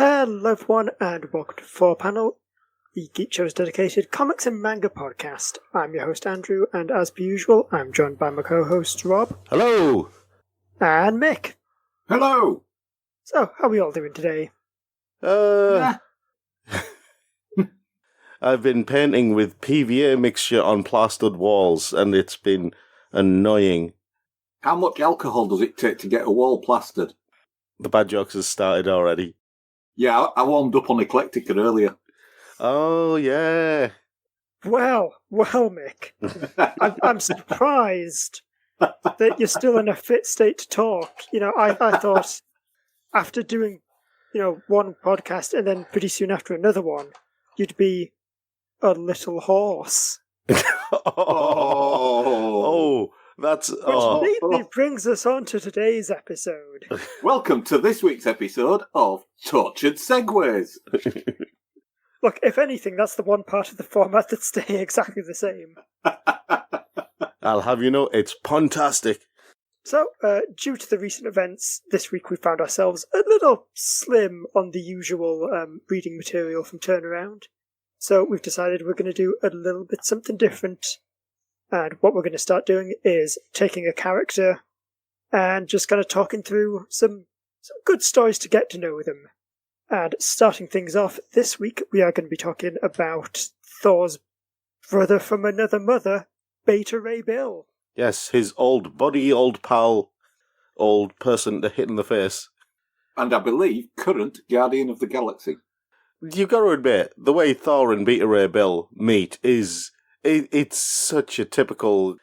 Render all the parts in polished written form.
Hello everyone and welcome to 4Panel, the Geek Show's dedicated comics and manga podcast. I'm your host Andrew, and as per usual, I'm joined by my co-hosts Rob. Hello! And Mick. Hello! So, how are we all doing today? I've been painting with PVA mixture on plastered walls, and it's been annoying. How much alcohol does it take to get a wall plastered? The bad jokes has started already. Yeah, I warmed up on Eclectica earlier. Oh, yeah. Well, Mick. I'm surprised that you're still in a fit state to talk. I thought after doing, one podcast and then pretty soon after another one, you'd be a little hoarse. That's... Which neatly brings us on to today's episode. Welcome to this week's episode of Tortured Segways. Look, if anything, that's the one part of the format that's staying exactly the same. I'll have you know, it's puntastic. So, due to the recent events, this week we found ourselves a little slim on the usual reading material from Turnaround. So we've decided we're going to do a little bit something different. And what we're going to start doing is taking a character and just kind of talking through some good stories to get to know them. And starting things off this week, we are going to be talking about Thor's brother from another mother, Beta Ray Bill. Yes, his old buddy, old pal, old person to hit in the face. And I believe current Guardian of the Galaxy. You've got to admit, the way Thor and Beta Ray Bill meet is... It's such a typical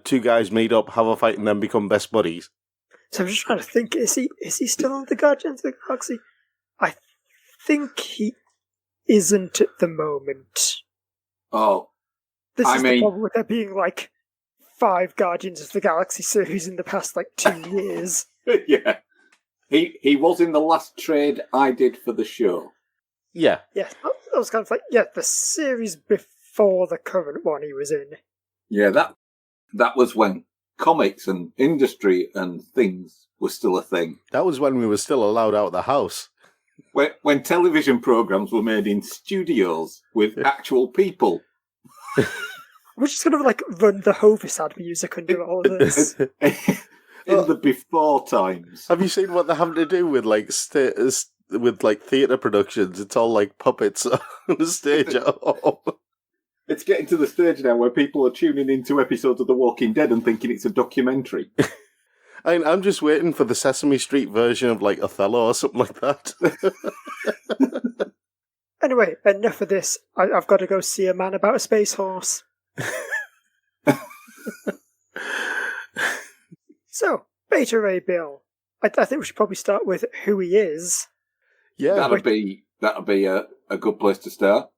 two guys meet up, have a fight, and then become best buddies. So I'm just trying to think, is he still on the Guardians of the Galaxy? I think he isn't at the moment. Oh. This is the problem with there being, 5 Guardians of the Galaxy series in the past, 2 years. Yeah. He was in the last trade I did for the show. Yeah. Yeah, I was kind of the series before the current one he was in. Yeah, that was when comics and industry and things were still a thing. That was when we were still allowed out of the house. When television programs were made in studios with actual people. We're just going to run the Hovis ad music under all of this. In the before times. Have you seen what they're having to do with theatre productions? It's all puppets on the stage at home. It's getting to the stage now where people are tuning into episodes of The Walking Dead and thinking it's a documentary. I'm just waiting for the Sesame Street version of Othello or something like that. Anyway, enough of this. I've got to go see a man about a space horse. So, Beta Ray Bill. I think we should probably start with who he is. Yeah, that'd be a good place to start.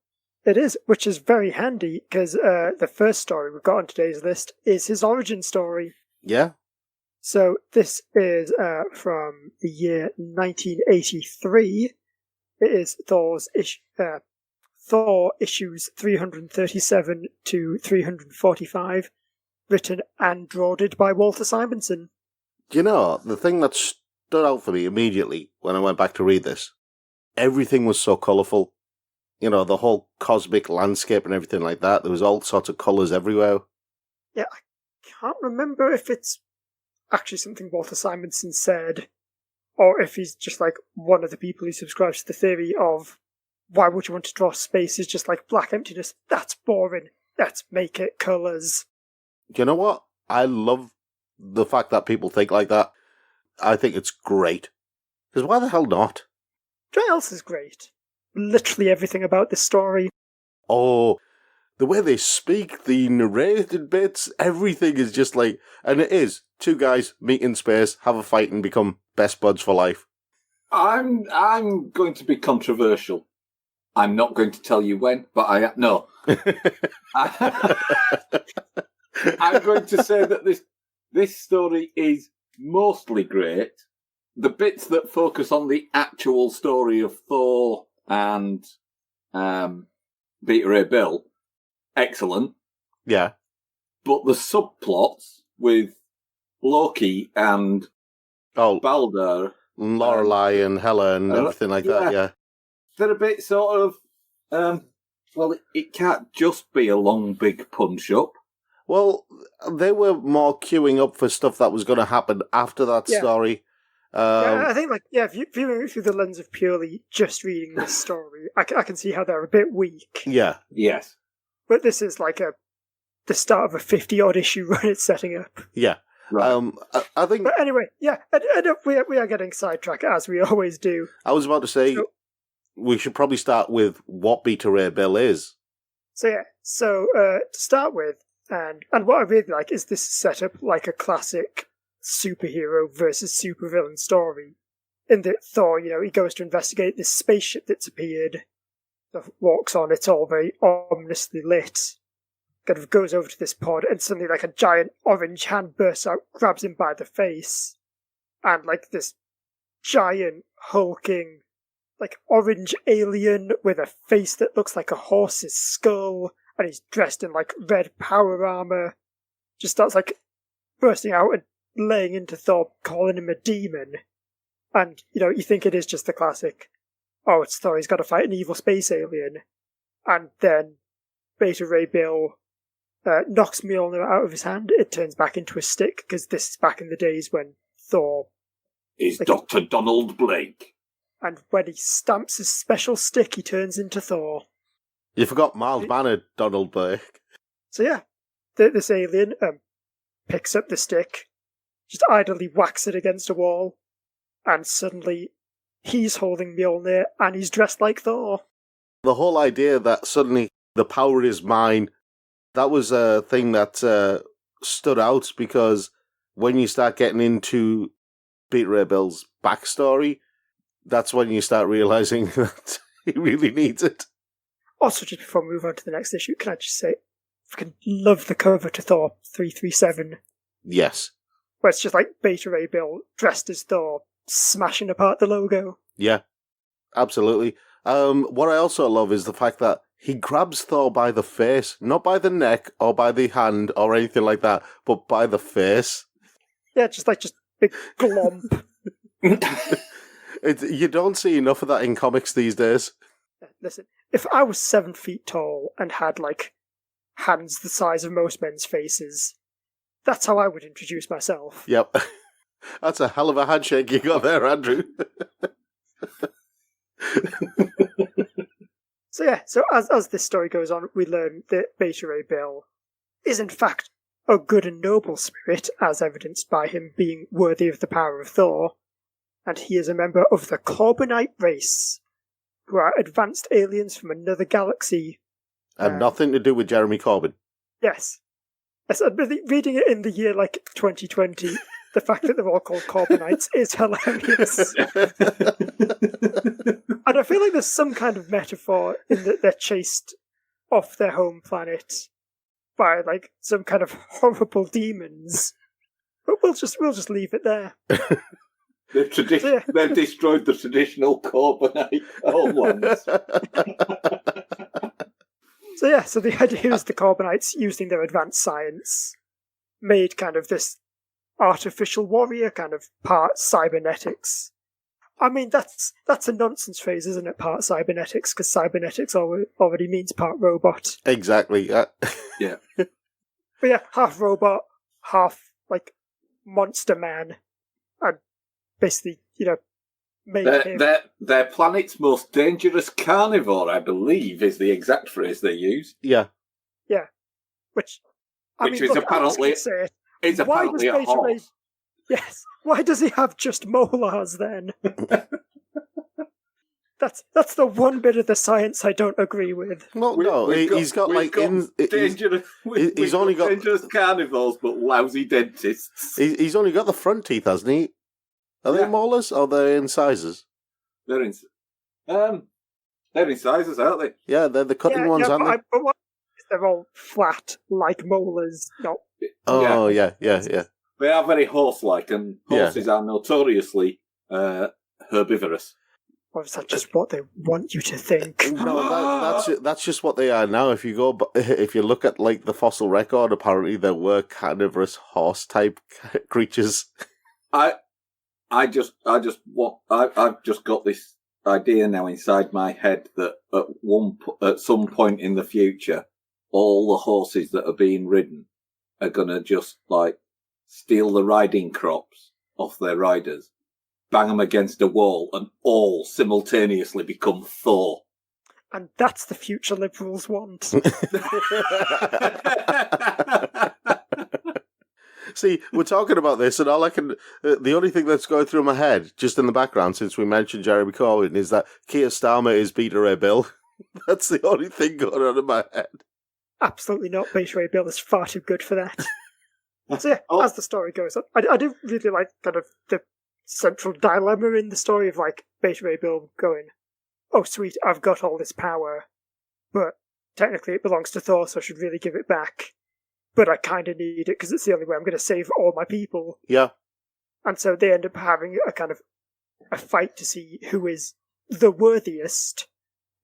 It is, which is very handy because the first story we've got on today's list is his origin story. Yeah. So this is from the year 1983. It is Thor issues 337 to 345, written and drawn by Walter Simonson. Do you know, the thing that stood out for me immediately when I went back to read this, everything was so colourful. The whole cosmic landscape and everything like that. There was all sorts of colours everywhere. Yeah, I can't remember if it's actually something Walter Simonson said, or if he's just one of the people who subscribes to the theory of why would you want to draw space is just black emptiness. That's boring. Let's make it colours. You know what? I love the fact that people think like that. I think it's great. Because why the hell not? What else is great? Literally everything about this story. Oh, the way they speak, the narrated bits, everything is just and it is. 2 guys meet in space, have a fight, and become best buds for life. I'm going to be controversial. I'm not going to tell you when, but no. I'm going to say that this story is mostly great. The bits that focus on the actual story of Thor and Beta Ray Bill, excellent. Yeah. But the subplots with Loki and Balder And Lorelei and Hela and everything like that, yeah. They're a bit sort of, well, it can't just be a long, big punch-up. Well, they were more queuing up for stuff that was going to happen after that story. I think, if you're viewing it through the lens of purely just reading this story, I can see how they're a bit weak. Yeah. Yes. But this is like the start of a 50-odd issue run it's setting up. Yeah. Right. I think... But anyway, we are getting sidetracked, as we always do. I was about to say, we should probably start with what Beta Ray Bill is. So to start with, and what I really like is this set up like a classic superhero versus supervillain story. In that Thor, he goes to investigate this spaceship that's appeared, walks on, it's all very ominously lit, kind of goes over to this pod, and suddenly like a giant orange hand bursts out, grabs him by the face, and like this giant, hulking, like orange alien with a face that looks like a horse's skull, and he's dressed in like red power armor, just starts like bursting out and laying into Thor, calling him a demon. And, you think it is just the classic, oh, it's Thor, he's got to fight an evil space alien. And then Beta Ray Bill knocks Mjolnir out of his hand. It turns back into a stick, because this is back in the days when Thor is Dr. Donald Blake. And when he stamps his special stick, he turns into Thor. You forgot Miles Banner, Donald Blake. So this alien picks up the stick, just idly whacks it against a wall, and suddenly he's holding Mjolnir and he's dressed like Thor. The whole idea that suddenly the power is mine, that was a thing that stood out, because when you start getting into Beta Ray Bill's backstory, that's when you start realising that he really needs it. Also, just before we move on to the next issue, can I just say, I freaking love the cover to Thor 337. Yes. Where it's just like Beta Ray Bill dressed as Thor, smashing apart the logo. Yeah, absolutely. What I also love is the fact that he grabs Thor by the face, not by the neck or by the hand or anything like that, but by the face. Yeah, just big glomp. You don't see enough of that in comics these days. Listen, if I was 7 feet tall and had, like, hands the size of most men's faces, that's how I would introduce myself. Yep. That's a hell of a handshake you got there, Andrew. So as this story goes on, we learn that Beta Ray Bill is in fact a good and noble spirit, as evidenced by him being worthy of the power of Thor, and he is a member of the Corbinite race, who are advanced aliens from another galaxy. And nothing to do with Jeremy Corbyn. Yes. Reading it in the year, 2020, the fact that they're all called Corbinites is hilarious. And I feel like there's some kind of metaphor in that they're chased off their home planet by, some kind of horrible demons. But we'll just leave it there. They've destroyed the traditional Corbinite homelands. So the idea is the Corbinites, using their advanced science, made kind of this artificial warrior, kind of part cybernetics. I mean, that's a nonsense phrase, isn't it? Part cybernetics, because cybernetics already means part robot. Exactly. Yeah. But yeah, half robot, half monster man, and basically, their planet's most dangerous carnivore, I believe, is the exact phrase they use. Yeah. Yeah. Which is apparently a horse. Yes. Why does he have just molars then? That's the one bit of the science I don't agree with. Well, he's got dangerous. He's only got dangerous carnivores, but lousy dentists. He's only got the front teeth, hasn't he? Are they molars or are they incisors? They're incisors, aren't they? Yeah, they're the cutting ones, aren't they? But they're all flat, like molars. Not. Oh yeah. They are very horse-like, and horses are notoriously herbivorous. Or is that just what they want you to think? No, that's just what they are now. If you look at the fossil record, apparently there were carnivorous horse-type creatures. I've just got this idea now inside my head that at some point in the future, all the horses that are being ridden are gonna just like steal the riding crops off their riders, bang them against a wall, and all simultaneously become Thor. And that's the future liberals want. See, we're talking about this, and all I can, the only thing that's going through my head, just in the background, since we mentioned Jeremy Corbyn, is that Keir Starmer is Beta Ray Bill. That's the only thing going on in my head. Absolutely not. Beta Ray Bill is far too good for that. So yeah, as the story goes on, I do really like kind of the central dilemma in the story of like Beta Ray Bill going, oh sweet, I've got all this power, but technically it belongs to Thor, so I should really give it back. But I kind of need it because it's the only way I'm going to save all my people. Yeah. And so they end up having a kind of a fight to see who is the worthiest.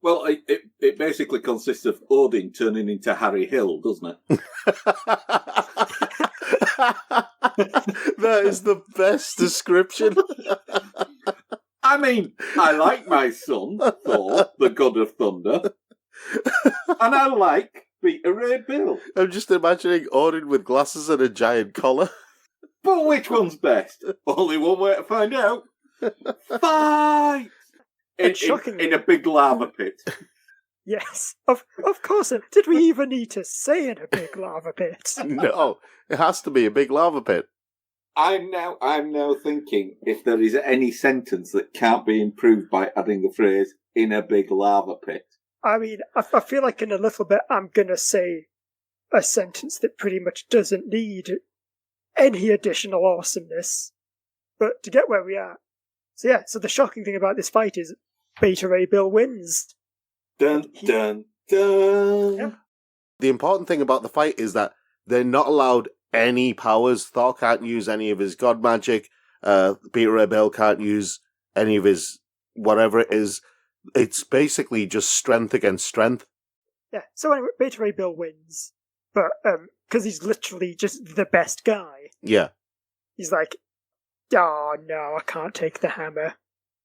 Well, it basically consists of Odin turning into Harry Hill, doesn't it? That is the best description. I mean, I like my son, Thor, the god of thunder, and I like Beta Ray Bill. I'm just imagining Odin with glasses and a giant collar. But which one's best? Only one way to find out. Fight! In a big lava pit. Yes, of course. Did we even need to say in a big lava pit? No, it has to be a big lava pit. I'm now thinking if there is any sentence that can't be improved by adding the phrase "in a big lava pit." I mean, I feel like in a little bit I'm gonna say a sentence that pretty much doesn't need any additional awesomeness. But to get where we are, so the shocking thing about this fight is Beta Ray Bill wins. Dun dun dun. Yeah. The important thing about the fight is that they're not allowed any powers. Thor can't use any of his god magic. Beta Ray Bill can't use any of his whatever it is. It's basically just strength against strength. Yeah, so anyway, Beta Ray Bill wins. But, because he's literally just the best guy. Yeah. He's like, oh no, I can't take the hammer.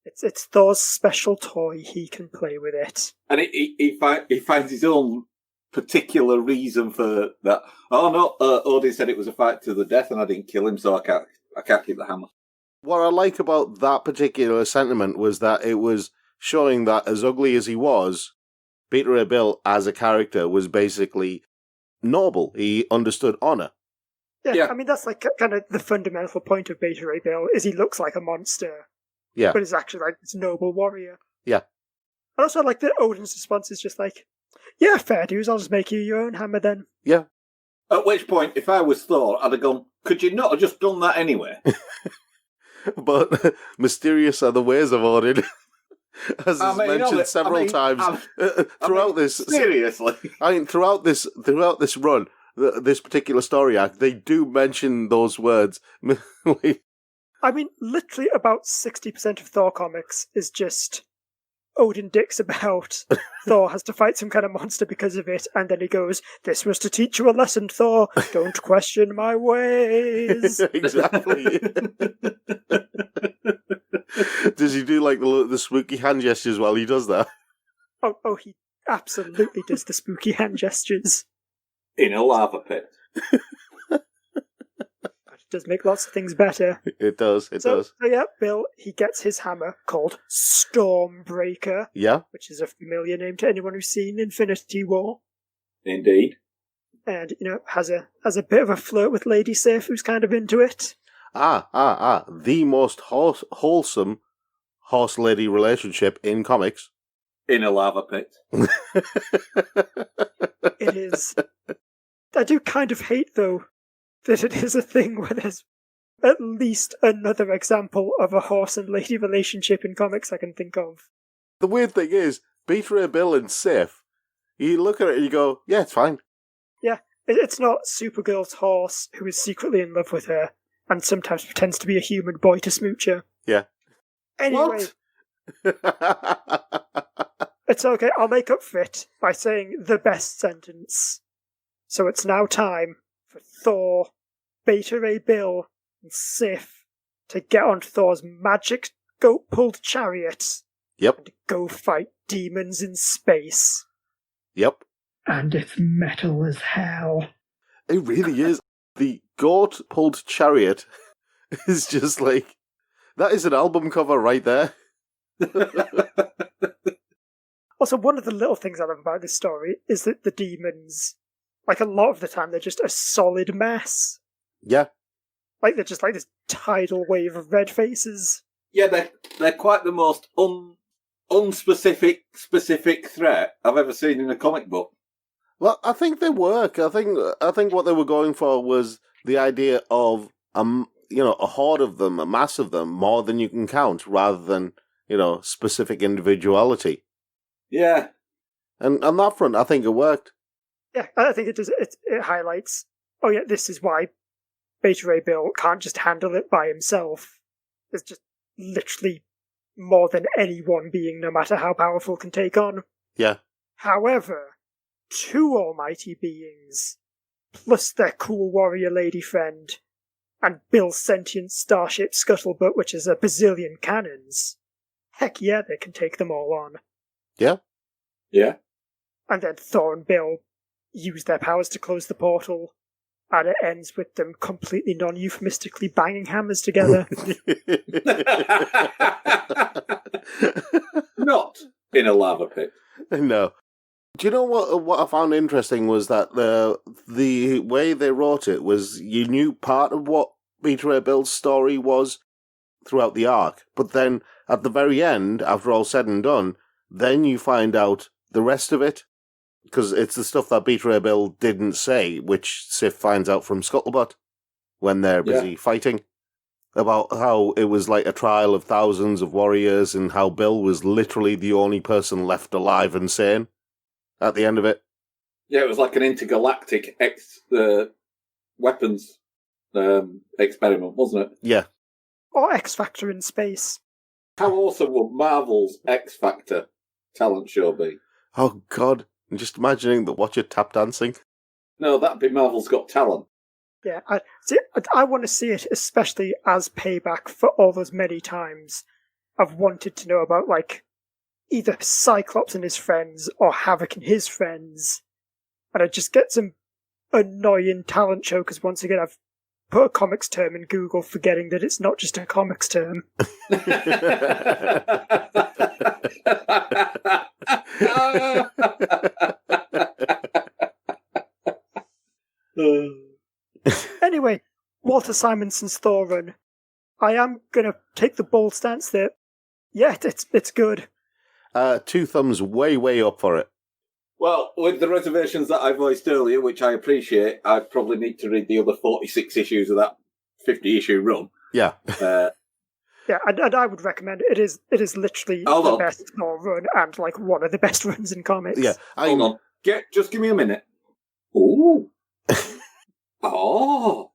It's Thor's special toy, he can play with it. And he finds his own particular reason for that. Oh no, Odin said it was a fight to the death and I didn't kill him, so I can't keep the hammer. What I like about that particular sentiment was that it was showing that as ugly as he was, Beta Ray Bill as a character was basically noble. He understood honour. Yeah, I mean, that's like kind of the fundamental point of Beta Ray Bill, is he looks like a monster. Yeah. But he's actually like this noble warrior. Yeah. And also like that Odin's response is just like, yeah, fair dues, I'll just make you your own hammer then. Yeah. At which point, if I was Thor, I'd have gone, could you not have just done that anyway? But mysterious are the ways of Odin. As is mentioned several times throughout this. Seriously, I mean, throughout this run, this particular story arc, they do mention those words. I mean, literally about 60% of Thor comics is just Odin dicks about. Thor has to fight some kind of monster because of it, and then he goes, "This was to teach you a lesson, Thor. Don't question my ways." Exactly. Does he do like the spooky hand gestures while he does that? Oh, he absolutely does the spooky hand gestures. In a lava pit. It does make lots of things better. It does. So yeah, Bill, he gets his hammer called Stormbreaker. Yeah. Which is a familiar name to anyone who's seen Infinity War. Indeed. And, has a bit of a flirt with Lady Sif, who's kind of into it. The most wholesome horse-lady relationship in comics. In a lava pit. It is. I do kind of hate, though, that it is a thing where there's at least another example of a horse and lady relationship in comics I can think of. The weird thing is, Beta Ray Bill and Sif, you look at it and you go, yeah, it's fine. Yeah, it's not Supergirl's horse who is secretly in love with her and sometimes pretends to be a human boy to smooch her. Yeah. Anyway. It's okay, I'll make up for it by saying the best sentence. So it's now time for Thor, Beta Ray Bill, and Sif to get on Thor's magic goat-pulled chariot Yep. and go fight demons in space. Yep. And it's metal as hell. It really is. The goat-pulled chariot is just like... That is an album cover right there. Also, one of the little things I love about this story is that the demons, like a lot of the time, they're just a solid mess. Yeah. Like they're just like this tidal wave of red faces. Yeah, they're quite the most unspecific threat I've ever seen in a comic book. Well, I think they work. I think what they were going for was the idea of a horde of them, a mass of them, more than you can count, rather than specific individuality. Yeah, and on that front, I think it worked. Yeah, I think it does. It highlights. Oh yeah, this is why Beta Ray Bill can't just handle it by himself. There's just literally more than any one being, no matter how powerful, can take on. Yeah. However, two almighty beings, plus their cool warrior lady friend, and Bill's sentient starship Scuttlebutt, which is a bazillion cannons. Heck yeah, they can take them all on. Yeah. Yeah. And then Thor and Bill use their powers to close the portal, and it ends with them completely non-euphemistically banging hammers together. Not in a lava pit. No. Do you know what I found interesting was that the way they wrote it was you knew part of what Beta Ray Bill's story was throughout the arc, but then at the very end, after all said and done, then you find out the rest of it, because it's the stuff that Beta Ray Bill didn't say, which Sif finds out from Scuttlebutt when they're busy fighting, about how it was like a trial of thousands of warriors and how Bill was literally the only person left alive and sane at the end of it. Yeah, it was like an intergalactic weapons experiment, wasn't it? Yeah. Or X-Factor in space. How awesome would Marvel's X-Factor talent show be? Oh, God. I'm just imagining the Watcher tap dancing. No, that'd be Marvel's Got Talent. Yeah, I want to see it, especially as payback for all those many times I've wanted to know about, like, either Cyclops and his friends or Havoc and his friends. And I just get some annoying talent show, because once again I've put a comics term in Google, forgetting that it's not just a comics term. Anyway, Walter Simonson's Thor run. I am going to take the bold stance that, yeah, it's good. 2 thumbs way up for it. Well, with the reservations that I voiced earlier, which I appreciate, I probably need to read the other 46 issues of that 50-issue run. Yeah. Yeah, and I would recommend it. It is literally the best Thor run, and like one of the best runs in comics. Yeah. Hold on. Just give me a minute. Ooh. Oh.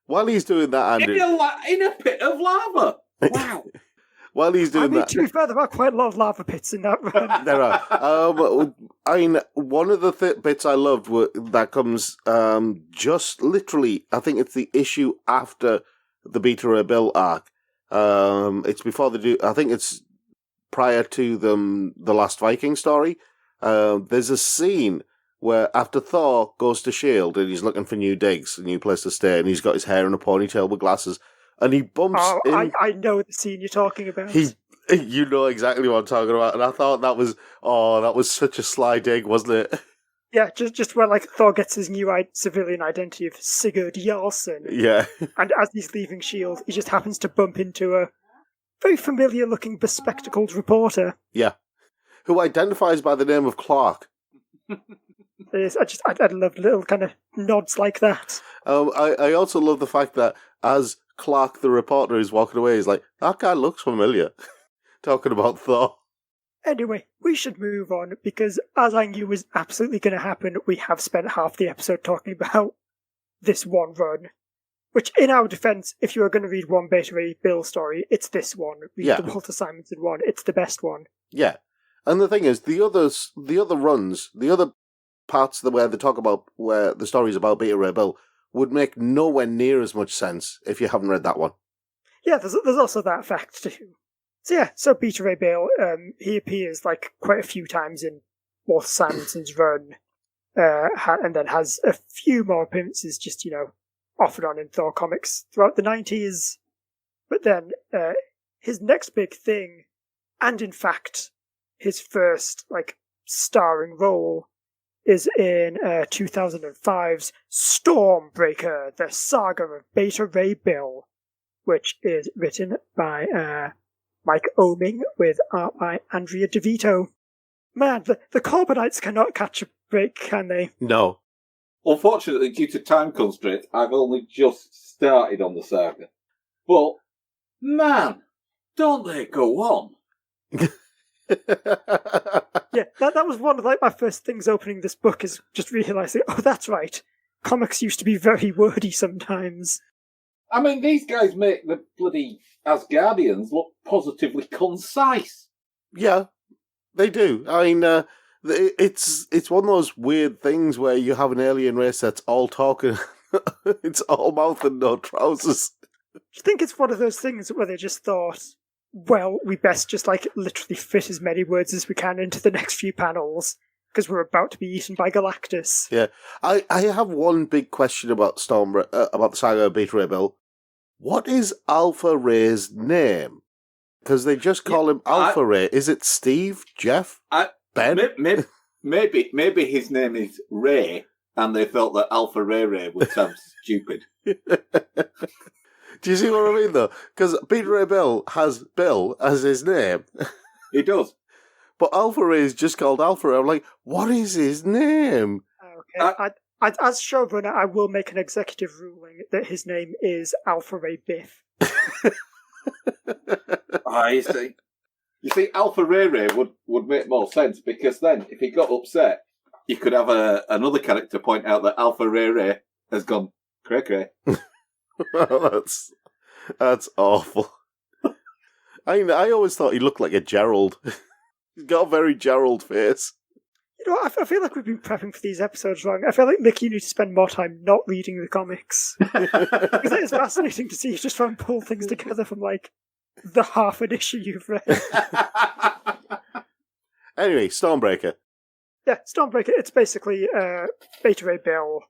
While he's doing that, Andy... In a pit of lava. Wow. While he's doing that... To be fair, there are quite a lot of lava pits in that run. There are. I mean, one of the bits I loved that comes just literally, I think it's the issue after the Beta Ray Bill arc. It's before they do... I think it's prior to the Last Viking story. There's a scene where after Thor goes to S.H.I.E.L.D. and he's looking for new digs, a new place to stay, and he's got his hair in a ponytail with glasses, and he bumps in... I know the scene you're talking about. You know exactly what I'm talking about, and I thought that was such a sly dig, wasn't it? Yeah, just where like Thor gets his new civilian identity of Sigurd Jarlsson. Yeah. And as he's leaving S.H.I.E.L.D., he just happens to bump into a very familiar-looking bespectacled reporter. Yeah. Who identifies by the name of Clark. I love little kind of nods like that. I also love the fact that as Clark, the reporter, is walking away, he's like, that guy looks familiar. Talking about Thor. Anyway, we should move on, because as I knew was absolutely going to happen, we have spent half the episode talking about this one run. Which, in our defence, if you are going to read one Beta Ray Bill story, it's this one. Read the Walter Simonson one. It's the best one. Yeah. And the thing is, the other runs, the other parts where they talk about where the stories about Beta Ray Bill would make nowhere near as much sense if you haven't read that one. Yeah, there's also that fact too. So yeah, so Beta Ray Bill, he appears like quite a few times in Walter Simonson's run, and then has a few more appearances just, off and on in Thor comics throughout the 90s. But then his next big thing, and in fact his first starring role, is in 2005's Stormbreaker, the saga of Beta Ray Bill, which is written by Mike Oeming with art by Andrea DeVito. Man, the Corbinites cannot catch a break, can they? No. Unfortunately, due to time constraints, I've only just started on the saga. But, man, don't they go on? Yeah, that was one of my first things opening this book, is just realising, oh, that's right, comics used to be very wordy sometimes. I mean, these guys make the bloody Asgardians look positively concise. Yeah, they do. I mean, it's one of those weird things where you have an alien race that's all talking. It's all mouth and no trousers. Do you think it's one of those things where they just thought, well, we best just literally fit as many words as we can into the next few panels, because we're about to be eaten by Galactus? Yeah, I have one big question about about the saga of Beta Ray Bill. What is Alpha Ray's name? Because they just call him Alpha Ray. Is it Steve, Jeff, Ben? Maybe his name is Ray, and they felt that Alpha Ray would sound stupid. Do you see what I mean, though? Because Beta Ray Bill has Bill as his name. He does. But Alpha Ray is just called Alpha Ray. I'm like, what is his name? Okay, as showrunner, I will make an executive ruling that his name is Alpha Ray Biff. You see. You see, Alpha Ray would make more sense, because then, if he got upset, you could have another character point out that Alpha Ray has gone cray-cray. That's awful. I always thought he looked like a Gerald. He's got a very Gerald face. I feel like we've been prepping for these episodes wrong. I feel like, Mick, you need to spend more time not reading the comics. Because it is fascinating to see you just try and pull things together from, the half an issue you've read. Anyway, Stormbreaker. Yeah, Stormbreaker, it's basically Beta Ray Bill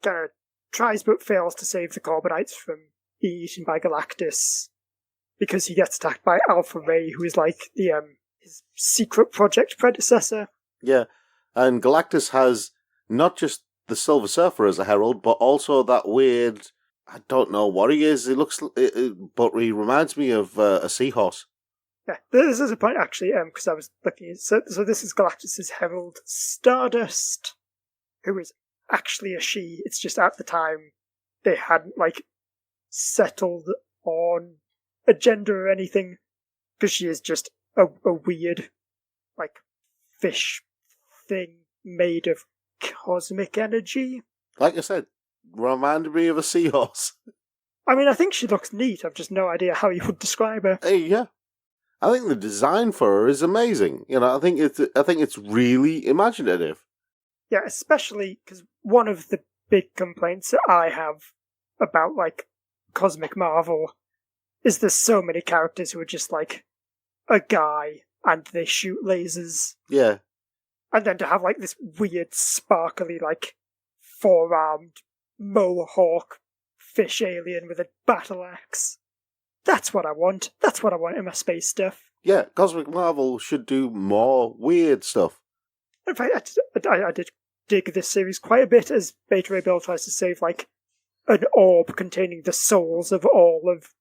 kind of tries but fails to save the Corbinites from being eaten by Galactus, because he gets attacked by Alpha Ray, who is his secret project predecessor. Yeah, and Galactus has not just the Silver Surfer as a herald, but also that weird, I don't know what he is. He looks, but he reminds me of a seahorse. Yeah, this is a point actually, because I was looking at so this is Galactus's herald, Stardust, who is actually a she. It's just at the time they hadn't settled on a gender or anything, because she is just a weird fish thing made of cosmic energy. Like I said, reminded me of a seahorse. I mean, I think she looks neat. I've just no idea how you would describe her. Hey, yeah, I think the design for her is amazing. I think it's really imaginative. Yeah, especially because one of the big complaints that I have about Cosmic Marvel is there's so many characters who are just a guy and they shoot lasers. Yeah. And then to have this weird sparkly four-armed mohawk fish alien with a battle axe. That's what I want. That's what I want in my space stuff. Yeah, Cosmic Marvel should do more weird stuff. In fact, I did dig this series quite a bit as Beta Ray Bill tries to save an orb containing the souls of all of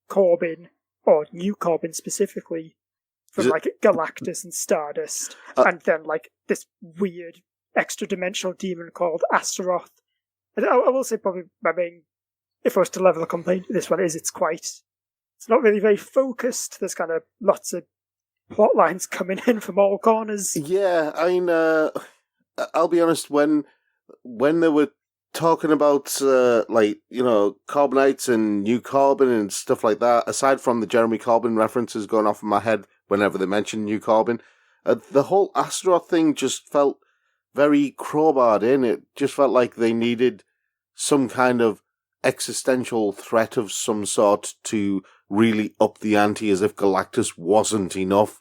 Corbin, or New Corbin specifically, from Galactus and Stardust, and then this weird extra-dimensional demon called Astaroth. I will say probably my main, if I was to level a complaint with this one, is it's not really very focused. There's kind of lots of plot lines coming in from all corners. Yeah, I mean, I'll be honest, when they were talking about Corbinites and New Corbin and stuff like that, aside from the Jeremy Corbyn references going off in my head whenever they mentioned New Corbin, the whole Astaroth thing just felt very crowbarred in. It just felt like they needed some kind of existential threat of some sort to really up the ante as if Galactus wasn't enough.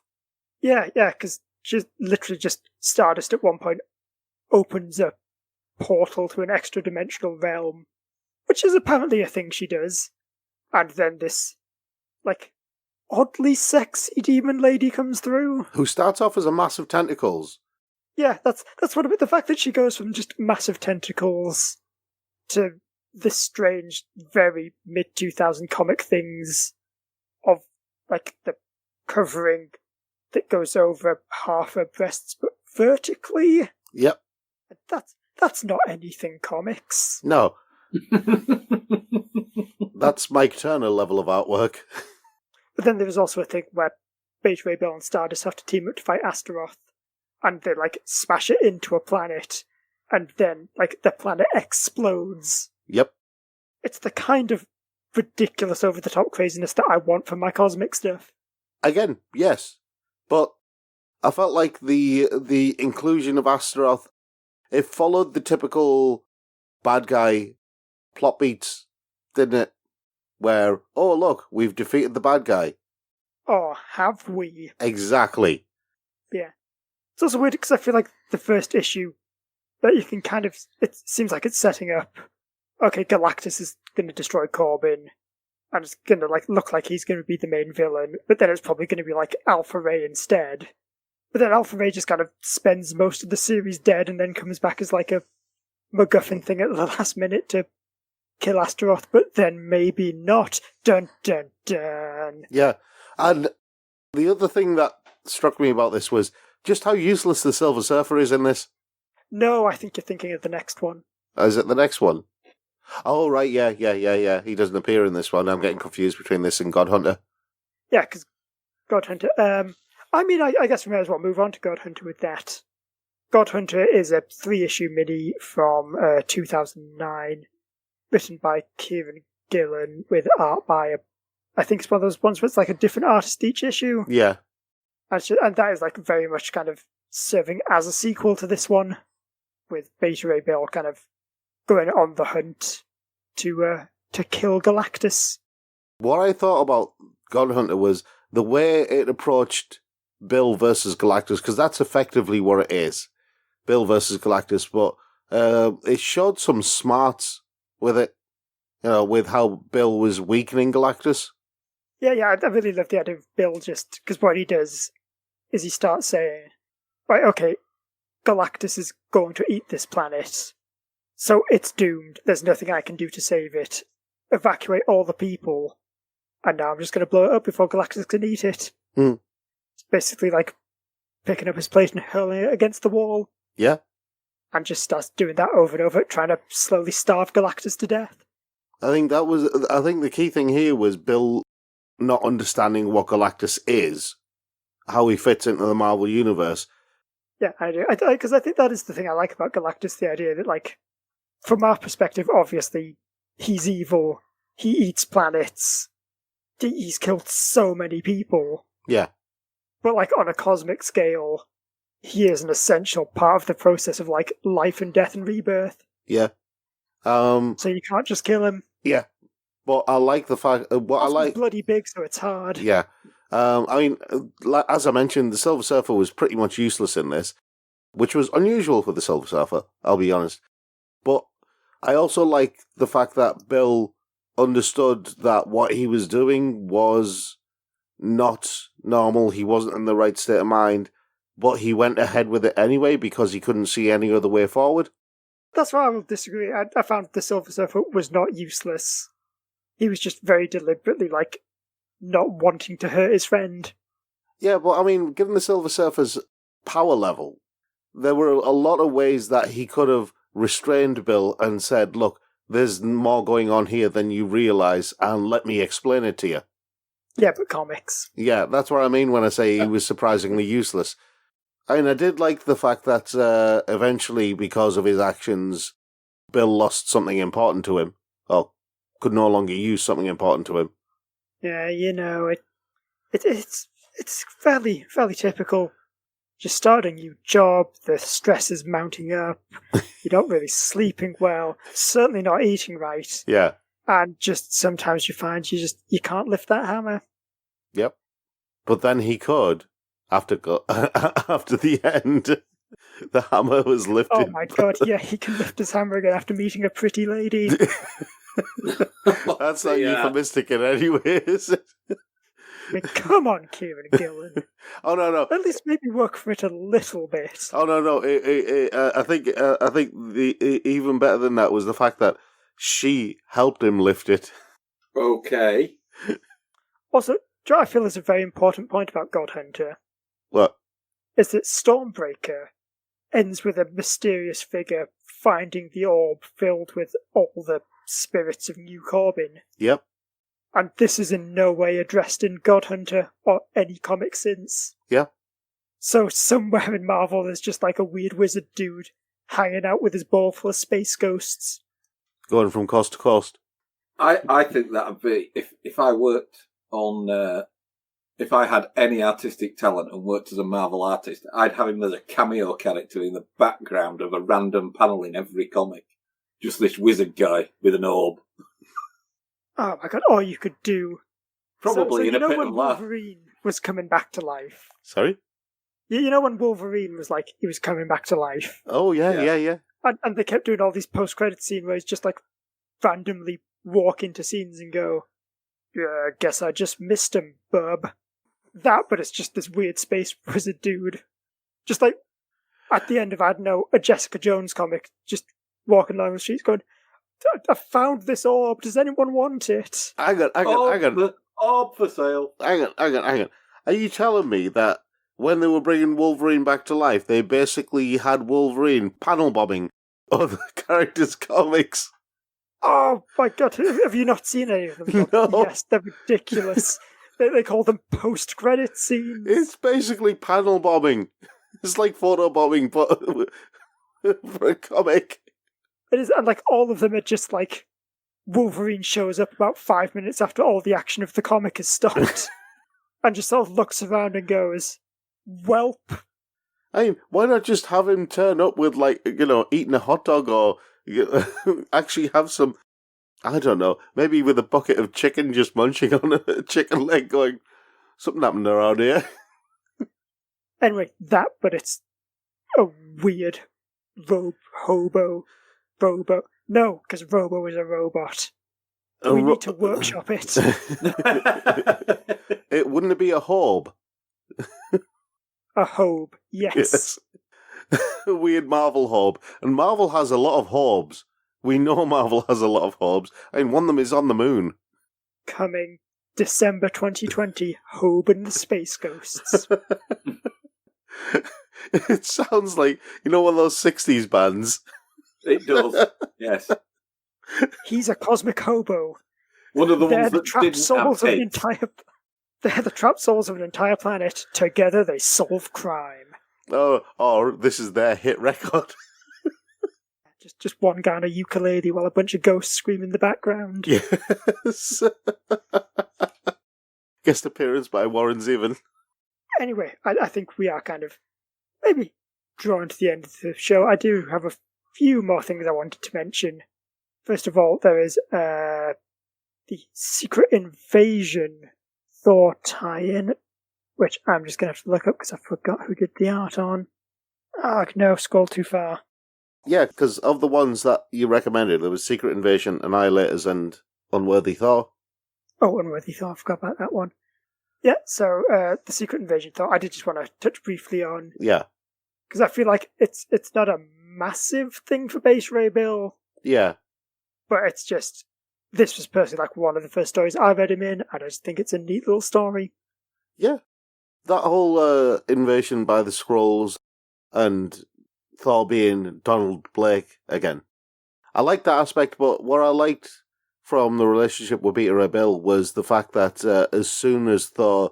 Yeah, because she's literally just Stardust at one point opens a portal to an extra-dimensional realm, which is apparently a thing she does. And then this, oddly sexy demon lady comes through. Who starts off as a mass of tentacles. Yeah, that's what about the fact that she goes from just massive tentacles to this strange, very mid-2000 comic things of, the covering that goes over half her breasts, but vertically. Yep. That's not anything comics. No. That's Mike Turner level of artwork. But then there was also a thing where Beta Ray Bill and Stardust have to team up to fight Astaroth, and they, smash it into a planet, and then, the planet explodes. Yep. It's the kind of ridiculous, over-the-top craziness that I want from my cosmic stuff. Again, yes. But I felt like the inclusion of Astaroth, it followed the typical bad guy plot beats, didn't it? Where, oh look, we've defeated the bad guy. Oh, have we? Exactly. Yeah. It's also weird because I feel like the first issue that you can it seems like it's setting up, okay, Galactus is going to destroy Corbin, and it's going to look like he's going to be the main villain, but then it's probably going to be Alpha Ray instead. But then Alpha Ray just kind of spends most of the series dead and then comes back as a MacGuffin thing at the last minute to kill Astaroth, but then maybe not. Dun dun dun. Yeah, and the other thing that struck me about this was just how useless the Silver Surfer is in this. No, I think you're thinking of the next one. Is it the next one? Oh, right, yeah. He doesn't appear in this one. I'm getting confused between this and God Hunter. Yeah, because God Hunter... I guess we may as well move on to God Hunter with that. God Hunter is a 3-issue mini from 2009, written by Kieran Gillen, with art by, I think it's one of those ones where it's a different artist each issue. Yeah. And that is very much kind of serving as a sequel to this one, with Beta Ray Bill kind of going on the hunt to kill Galactus. What I thought about God Hunter was the way it approached Bill versus Galactus, because that's effectively what it is. Bill versus Galactus, but it showed some smarts with it, with how Bill was weakening Galactus. Yeah, I really love the idea of Bill just, because what he does is he starts saying, right, okay, Galactus is going to eat this planet, so it's doomed, there's nothing I can do to save it, evacuate all the people, and now I'm just going to blow it up before Galactus can eat it. It's basically picking up his plate and hurling it against the wall. Yeah. And just starts doing that over and over, trying to slowly starve Galactus to death. I think the key thing here was Bill not understanding what Galactus is, how he fits into the Marvel Universe. Yeah, I do. Because I think that is the thing I like about Galactus, the idea that, from our perspective, obviously, he's evil, he eats planets, he's killed so many people. Yeah. But, on a cosmic scale, he is an essential part of the process of, life and death and rebirth. Yeah. So you can't just kill him. Yeah. But I like the fact... I like... He's bloody big, so it's hard. Yeah. As I mentioned, the Silver Surfer was pretty much useless in this, which was unusual for the Silver Surfer, I'll be honest. But I also like the fact that Bill understood that what he was doing was not normal, he wasn't in the right state of mind, but he went ahead with it anyway because he couldn't see any other way forward. That's why I will disagree. I found the Silver Surfer was not useless. He was just very deliberately, not wanting to hurt his friend. Yeah, but given the Silver Surfer's power level, there were a lot of ways that he could have restrained Bill and said, look, there's more going on here than you realise, and let me explain it to you. Yeah, but comics. Yeah, that's what I mean when I say he was surprisingly useless. I did like the fact that eventually, because of his actions, Bill lost something important to him. Or could no longer use something important to him. Yeah, it's fairly typical. You start a new job, the stress is mounting up, you're not really sleeping well, certainly not eating right. Yeah. And just sometimes you find you can't lift that hammer. Yep. But then he could, after the end, the hammer was lifted. Oh my god, yeah, he can lift his hammer again after meeting a pretty lady. That's not euphemistic in any way, is it? I mean, come on, Kieran Gillen. Oh no! At least maybe work for it a little bit. Oh no! I think the even better than that was the fact that she helped him lift it. Okay. Also, do you know what I feel is a very important point about God Hunter? What? Is that Stormbreaker ends with a mysterious figure finding the orb filled with all the spirits of New Corbin. Yep. And this is in no way addressed in God Hunter or any comic since. Yeah. So somewhere in Marvel there's just like a weird wizard dude hanging out with his ball full of space ghosts. Going from coast to coast. I think that would be, if I worked on, if I had any artistic talent and worked as a Marvel artist, I'd have him as a cameo character in the background of a random panel in every comic. Just this wizard guy with an orb. Oh my god, or you could do... Probably in a pit when of laugh. Wolverine was coming back to life? Sorry? You know when Wolverine was like, he was coming back to life? Oh, yeah. And they kept doing all these post-credit scenes where he's just like randomly walk into scenes and go, yeah, guess I just missed him, bub. That, but it's just this weird space wizard dude. Just like, at the end of, I don't know, a Jessica Jones comic, just walking along the streets going, I found this orb, does anyone want it? Hang on. Orb for sale. Hang on. Are you telling me that when they were bringing Wolverine back to life, they basically had Wolverine panel bombing other characters' comics? Oh my god, have you not seen any of them? No. Yes, they're ridiculous. They call them post-credit scenes. It's basically panel bombing. It's like photo bombing, but for a comic. It is, and like all of them are just like Wolverine shows up about 5 minutes after all the action of the comic has stopped, and just sort of looks around and goes, "Welp." I mean, why not just have him turn up with, like, eating a hot dog, or actually have some, I don't know, maybe with a bucket of chicken, just munching on a chicken leg, going, something happened around here. Anyway, that, but it's a weird Robo. No, because Robo is a robot. We need to workshop it. Wouldn't it be a Hobe? A Hobe, yes. A weird Marvel Hobe. And Marvel has a lot of Hobes. We know Marvel has a lot of Hobes. I mean, one of them is on the moon. Coming December 2020, Hobe and the Space Ghosts. It sounds like, one of those 60s bands. It does, yes. He's a cosmic hobo. One of the They're ones the that trapped didn't souls have of an tits. entire. They're the trapped souls of an entire planet. Together, they solve crime. Oh, this is their hit record. Just one guy on a ukulele while a bunch of ghosts scream in the background. Yes. Guest appearance by Warren Zevon. Anyway, I think we are kind of maybe drawing to the end of the show. I do have a few more things I wanted to mention. First of all, there is the Secret Invasion Thor tie-in, which I'm just going to have to look up because I forgot who did the art on. No, scroll too far. Yeah, because of the ones that you recommended, there was Secret Invasion, Annihilators, and Unworthy Thor. Oh, Unworthy Thor, I forgot about that one. Yeah, so the Secret Invasion Thor, I did just want to touch briefly on. Yeah. Because I feel like it's not a massive thing for Base Ray Bill, Yeah. but it's just, this was personally like one of the first stories I read him in, and I just think it's a neat little story. Yeah. That whole invasion by the Skrulls and Thor being Donald Blake again. I liked that aspect, but what I liked from the relationship with Beta Ray Bill was the fact that as soon as Thor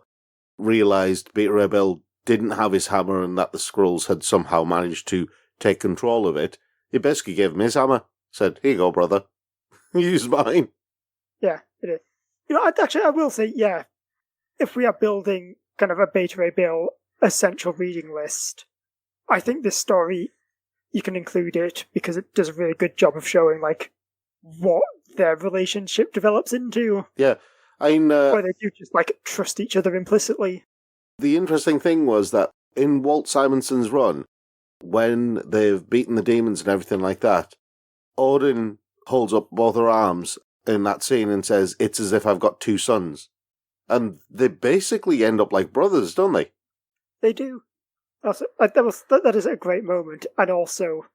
realised Beta Ray Bill didn't have his hammer and that the Skrulls had somehow managed to take control of it, he basically gave him his hammer. Said, here you go, brother. Use mine. Yeah, it is. I will say, yeah, if we are building kind of a Beta Ray Bill essential reading list, I think this story, you can include it because it does a really good job of showing, like, what their relationship develops into. Yeah. Where they do just, like, trust each other implicitly. The interesting thing was that in Walt Simonson's run, when they've beaten the demons and everything like that, Odin holds up both her arms in that scene and says, "It's as if I've got two sons." And they basically end up like brothers, don't they? They do. Also, that is a great moment, and also,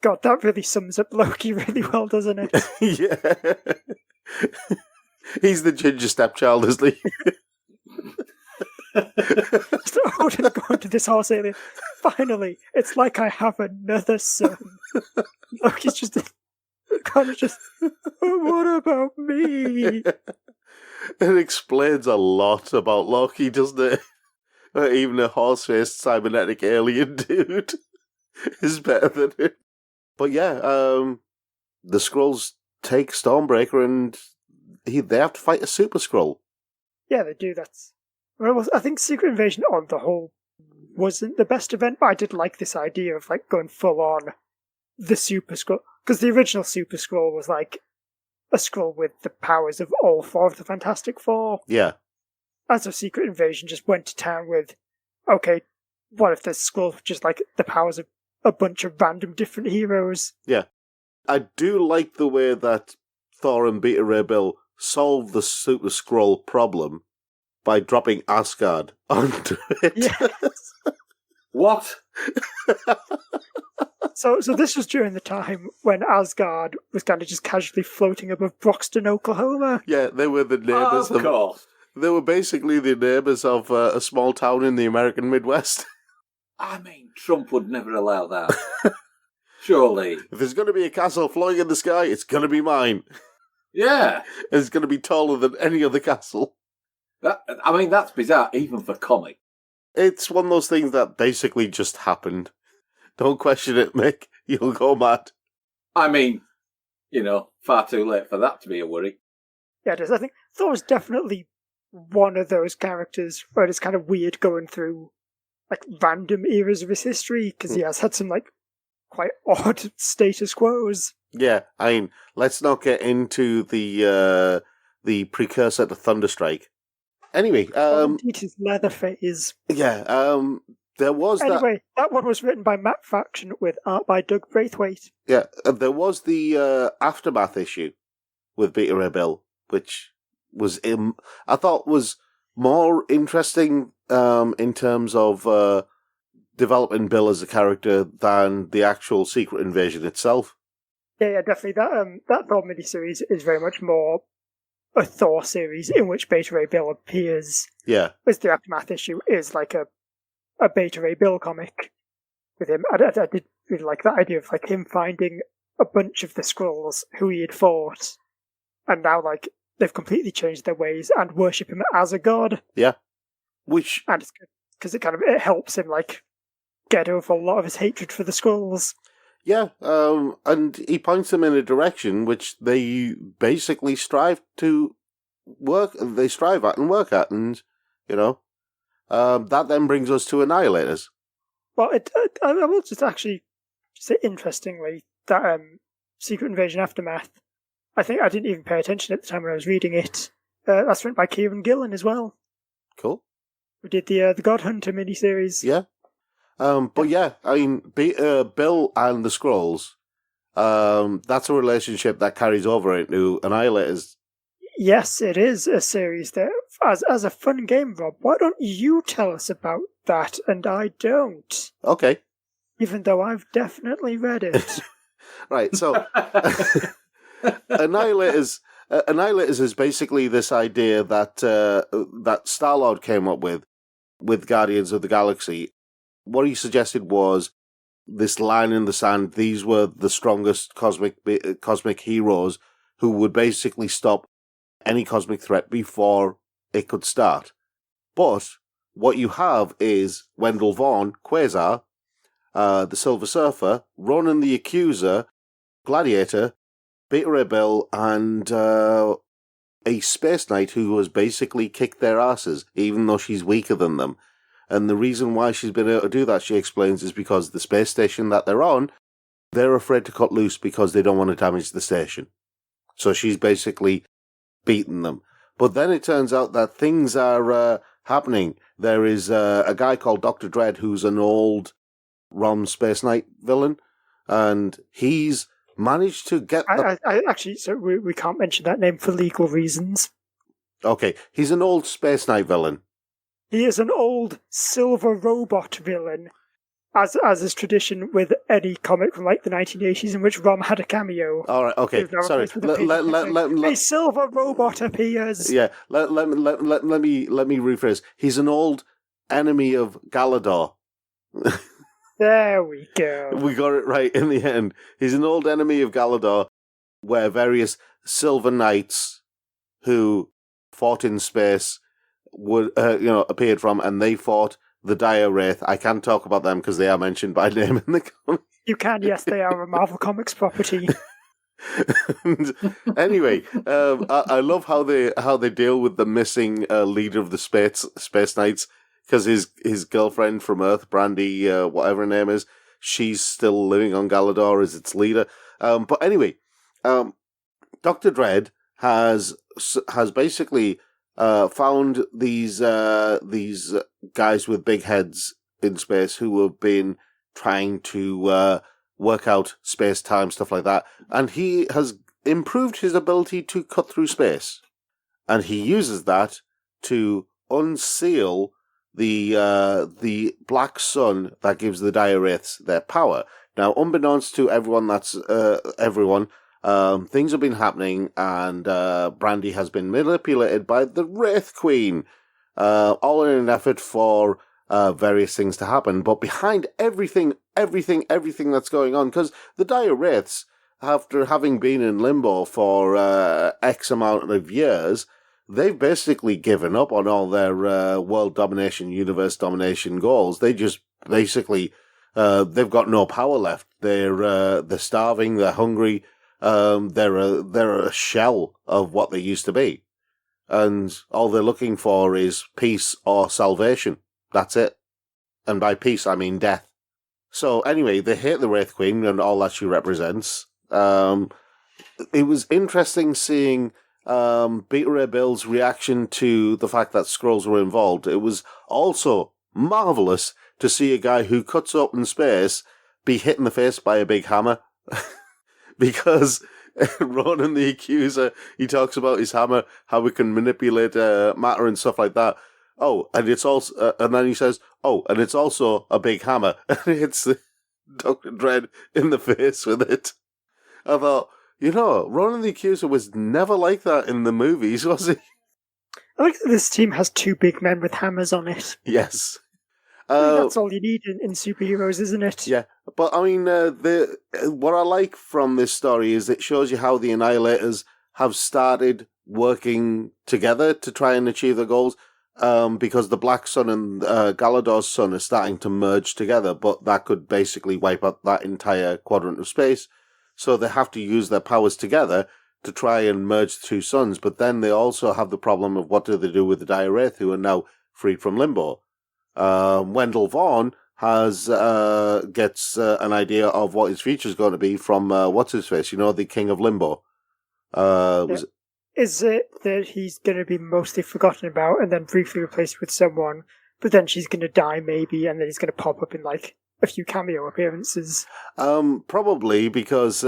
God, that really sums up Loki really well, doesn't it? Yeah. He's the ginger stepchild, isn't he? So Odin going to this horse alien. Finally, it's like I have another son. Loki's just kind of just, what about me? It explains a lot about Loki, doesn't it? Even a horse-faced cybernetic alien dude is better than him. But yeah, the Skrulls take Stormbreaker and they have to fight a Super Skrull. Yeah, they do. I think Secret Invasion on the whole wasn't the best event, but I did like this idea of like going full on the Super Skrull, because the original Super Skrull was like a Skrull with the powers of all four of the Fantastic Four. Yeah. As a Secret Invasion just went to town with, okay, what if this Skrull just like the powers of a bunch of random different heroes? Yeah. I do like the way that Thor and Beta Ray Bill solve the Super Skrull problem by dropping Asgard onto it. Yes. What? So this was during the time when Asgard was kind of just casually floating above Broxton, Oklahoma. Yeah, they were the neighbours. Of course. They were basically the neighbours of a small town in the American Midwest. I mean, Trump would never allow that. Surely. If there's going to be a castle flying in the sky, it's going to be mine. Yeah. It's going to be taller than any other castle. That's bizarre, even for comic. It's one of those things that basically just happened. Don't question it, Mick. You'll go mad. I mean, far too late for that to be a worry. Yeah, it is. I think Thor's definitely one of those characters where it's kind of weird going through like random eras of his history, because he has had some like quite odd status quos. Yeah, I mean, let's not get into the precursor to Thunderstrike. Anyway, Indeed, his leather phase. Yeah, there was that one was written by Matt Fraction with art by Doug Braithwaite. Yeah, there was the Aftermath issue with Beta Ray Bill, which was I thought was more interesting in terms of developing Bill as a character than the actual Secret Invasion itself. Yeah, definitely. That Thor miniseries is very much more a Thor series in which Beta Ray Bill appears. Yeah. Whereas the Aftermath issue is like a Beta Ray Bill comic with him. I did really like that idea of like him finding a bunch of the Skrulls who he had fought, and now like they've completely changed their ways and worship him as a god. Yeah. Which... And it's good, because it helps him like get over a lot of his hatred for the Skrulls. Yeah, and he points them in a direction which they basically strive at and work at, and, that then brings us to Annihilators. Well, I will just actually say, interestingly, that Secret Invasion Aftermath, I think I didn't even pay attention at the time when I was reading it. That's written by Kieran Gillen as well. Cool. We did the God Hunter miniseries. Yeah. But yeah, I mean, Bill and the Skrulls, that's a relationship that carries over into Annihilators. Yes, it is a series that, as a fun game, Rob, why don't you tell us about that and I don't? Okay. Even though I've definitely read it. Right, so Annihilators is basically this idea that that Star-Lord came up with Guardians of the Galaxy. What he suggested was this line in the sand. These were the strongest cosmic heroes who would basically stop any cosmic threat before it could start. But what you have is Wendell Vaughn, Quasar, the Silver Surfer, Ronan the Accuser, Gladiator, Beta Ray Bill, and a Space Knight who has basically kicked their asses, even though she's weaker than them. And the reason why she's been able to do that, she explains, is because the space station that they're on, they're afraid to cut loose because they don't want to damage the station. So she's basically beaten them. But then it turns out that things are happening. There is a guy called Dr. Dredd who's an old ROM Space Knight villain, and he's managed to get Actually, so we can't mention that name for legal reasons. Okay, he's an old Space Knight villain. He is an old silver robot villain, as is tradition with any comic from like the 1980s in which Rom had a cameo. All right, okay, sorry. A silver robot appears. Yeah, let me rephrase. He's an old enemy of Galador. There we go. We got it right in the end. He's an old enemy of Galador, where various Silver Knights who fought in space would appeared from, and they fought the Dire Wraith. I can't talk about them because they are mentioned by name in the comic. You can, yes, they are a Marvel Comics property. Anyway, I love how they deal with the missing leader of the Space Knights, because his girlfriend from Earth, Brandy, whatever her name is, she's still living on Galador as its leader. But anyway, Dr. Dredd has basically found these guys with big heads in space who have been trying to work out space-time, stuff like that, and he has improved his ability to cut through space, and he uses that to unseal the black sun that gives the Dire Wraiths their power. Now, unbeknownst to everyone, things have been happening, and Brandy has been manipulated by the Wraith Queen, all in an effort for various things to happen. But behind everything that's going on, because the Dire Wraiths, after having been in limbo for X amount of years, they've basically given up on all their world domination, universe domination goals. They just basically they've got no power left. They're starving. They're hungry. They're a shell of what they used to be, and all they're looking for is peace or salvation. That's it. And by peace, I mean death. So anyway, they hate the Wraith Queen and all that she represents. It was interesting seeing Beta Ray Bill's reaction to the fact that Skrulls were involved. It was also marvellous to see a guy who cuts open space be hit in the face by a big hammer. Because Ronan the Accuser, he talks about his hammer, how we can manipulate matter and stuff like that. Oh, and it's also, and then he says, oh, and it's also a big hammer. And it hits Dr. Dredd in the face with it. I thought, Ronan the Accuser was never like that in the movies, was he? I like that this team has two big men with hammers on it. Yes. That's all you need in superheroes, isn't it? Yeah, but I mean, what I like from this story is it shows you how the Annihilators have started working together to try and achieve their goals, because the Black Sun and Galador's sun are starting to merge together, but that could basically wipe out that entire quadrant of space. So they have to use their powers together to try and merge the two suns, but then they also have the problem of what do they do with the Dire Wraith, who are now freed from limbo. Wendell Vaughn gets an idea of what his future is going to be from what's his face, the King of Limbo. Is it that he's going to be mostly forgotten about and then briefly replaced with someone, but then she's going to die maybe, and then he's going to pop up in like a few cameo appearances? Probably because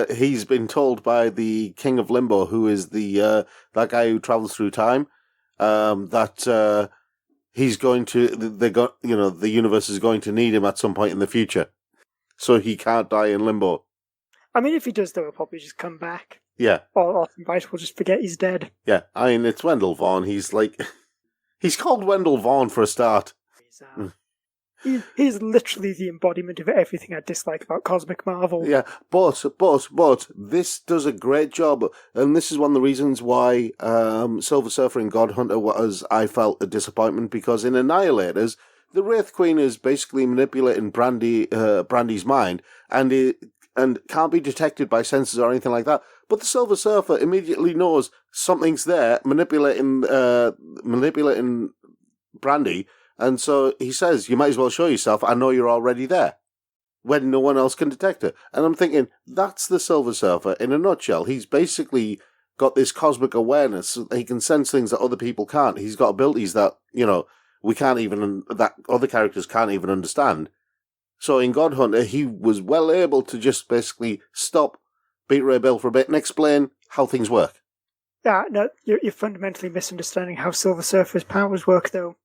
he's been told by the King of Limbo, who is the that guy who travels through time, that he's going to, the universe is going to need him at some point in the future. So he can't die in limbo. I mean, if he does, though, he'll probably just come back. Yeah. Or Austin Bite will just forget he's dead. Yeah, I mean, it's Wendell Vaughn. He's called Wendell Vaughn for a start. He's literally the embodiment of everything I dislike about Cosmic Marvel. Yeah, but this does a great job, and this is one of the reasons why Silver Surfer and God Hunter was, I felt, a disappointment, because in Annihilators, the Wraith Queen is basically manipulating Brandy's mind, and can't be detected by sensors or anything like that. But the Silver Surfer immediately knows something's there, manipulating Brandy. And so he says, you might as well show yourself. I know you're already there. when no one else can detect her. And I'm thinking, that's the Silver Surfer in a nutshell. He's basically got this cosmic awareness so that he can sense things that other people can't. He's got abilities that, we can't even, that other characters can't even understand. So in God Hunter, he was well able to just basically stop Beta Ray Bill for a bit and explain how things work. Yeah, no, you're fundamentally misunderstanding how Silver Surfer's powers work, though.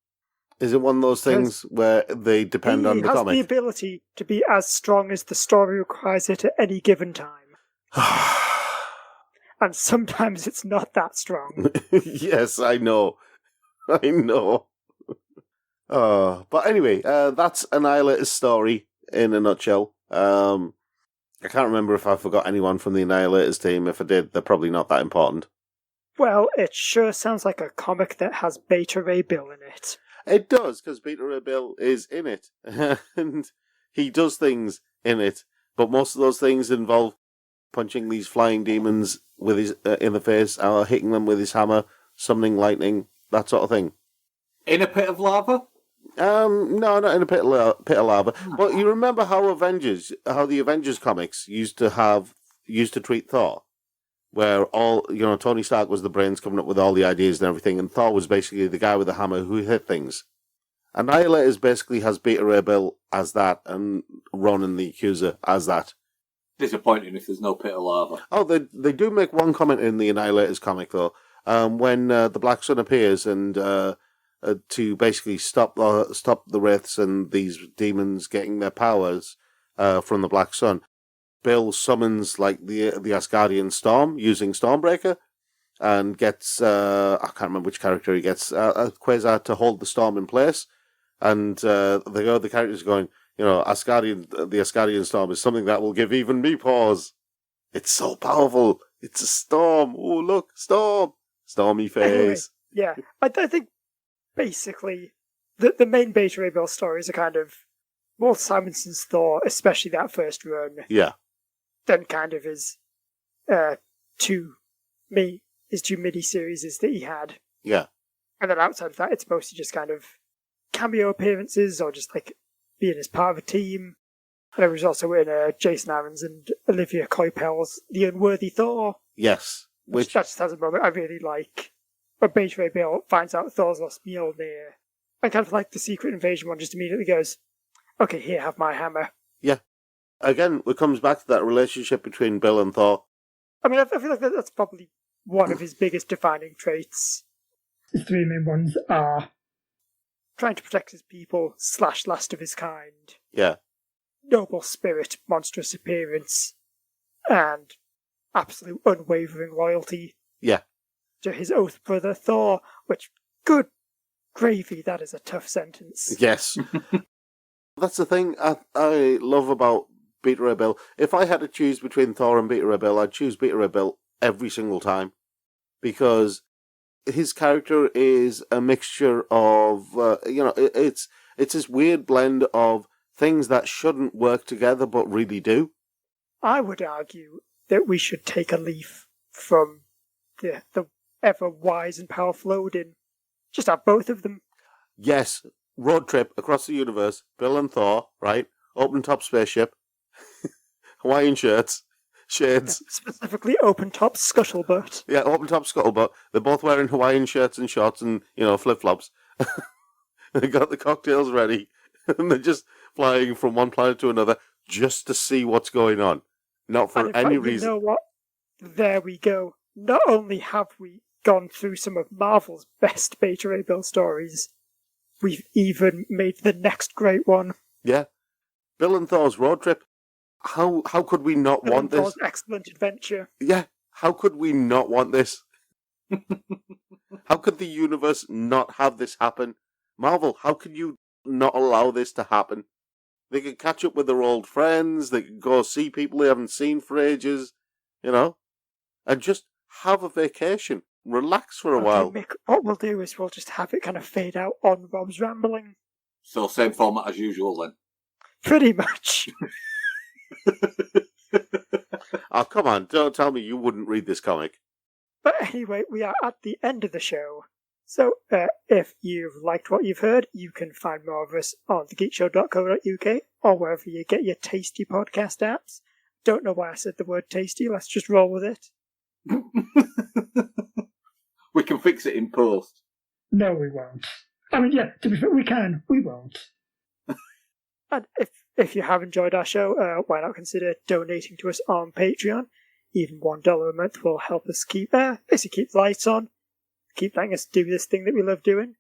Is it one of those things where they depend on the He has comic? the ability to be as strong as the story requires it at any given time. And sometimes it's not that strong. Yes, I know. I know. But anyway, that's Annihilator's story in a nutshell. I can't remember if I forgot anyone from the Annihilator's team. If I did, they're probably not that important. Well, it sure sounds like a comic that has Beta Ray Bill in it. It does, because Beta Ray Bill is in it. And he does things in it. But most of those things involve punching these flying demons with his in the face, or hitting them with his hammer, summoning lightning, that sort of thing. In a pit of lava? No, not in a pit of lava. But you remember how the Avengers comics used to treat Thor, where Tony Stark was the brains coming up with all the ideas and everything, and Thor was basically the guy with the hammer who hit things. Annihilators basically has Beta Ray Bill as that, and Ronan the Accuser as that. Disappointing if there's no pit of lava. Oh, they do make one comment in the Annihilators comic, though, when the Black Sun appears and to basically stop the Wraiths and these demons getting their powers from the Black Sun. Bill summons like the Asgardian Storm using Stormbreaker, and gets I can't remember which character he gets Quasar to hold the storm in place, and the other characters going, the Asgardian Storm is something that will give even me pause. It's so powerful. It's a storm. Oh look, storm, stormy phase. Anyway, yeah, I think basically the main Beta Ray Bill stories are kind of Walt Simonson's Thor, especially that first run. Yeah. Then kind of his two mini-series that he had. Yeah. And then outside of that, it's mostly just kind of cameo appearances or just like being as part of a team. And there was also in Jason Aaron's and Olivia Coipel's The Unworthy Thor. Yes. Which that just has a moment I really like. When Beta Ray Bill finds out Thor's lost Mjolnir. And kind of like the Secret Invasion one just immediately goes, okay, here, have my hammer. Yeah. Again, it comes back to that relationship between Bill and Thor. I mean, I feel like that's probably one of his biggest defining traits. The three main ones are trying to protect his people / last of his kind. Yeah. Noble spirit, monstrous appearance, and absolute unwavering loyalty. Yeah. To his oath brother Thor, which, good gravy, that is a tough sentence. Yes. That's the thing I love about Beta Ray Bill. If I had to choose between Thor and Beta Ray Bill, I'd choose Beta Ray Bill every single time. Because his character is a mixture of, it's this weird blend of things that shouldn't work together but really do. I would argue that we should take a leaf from the ever wise and powerful Odin. Just have both of them. Yes, road trip across the universe, Bill and Thor, right? Open top spaceship, Hawaiian shirts, shades. Specifically open top scuttlebutt. Yeah, open top scuttlebutt. They're both wearing Hawaiian shirts and shorts and, flip flops. They got the cocktails ready, and they're just flying from one planet to another just to see what's going on. Not for any reason. You know what? There we go. Not only have we gone through some of Marvel's best Beta Ray Bill stories, we've even made the next great one. Yeah. Bill and Thor's road trip. How could we not Bill want and this? Thor's excellent adventure. Yeah. How could we not want this? How could the universe not have this happen? Marvel, how can you not allow this to happen? They could catch up with their old friends, they could go see people they haven't seen for ages, and just have a vacation. Relax for a while. Mick, what we'll do is we'll just have it kind of fade out on Rob's rambling. So same format as usual then? Pretty much. Oh, come on, don't tell me you wouldn't read this comic. But anyway, we are at the end of the show. So, if you've liked what you've heard, you can find more of us on thegeekshow.co.uk. or wherever you get your tasty podcast apps. Don't know why I said the word tasty, let's just roll with it. We can fix it in post. No, we won't. I mean, yeah, to be fair, we can. We won't. And if you have enjoyed our show, why not consider donating to us on Patreon? Even $1 a month will help us keep basically keep the lights on, keep letting us do this thing that we love doing.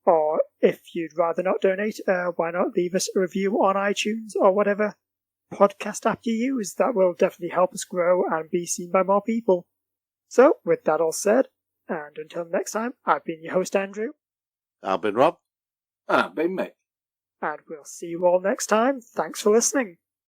Or if you'd rather not donate, why not leave us a review on iTunes or whatever podcast app you use? That will definitely help us grow and be seen by more people. So, with that all said, and until next time, I've been your host, Andrew. I've been Rob. Been Mick. And we'll see you all next time. Thanks for listening.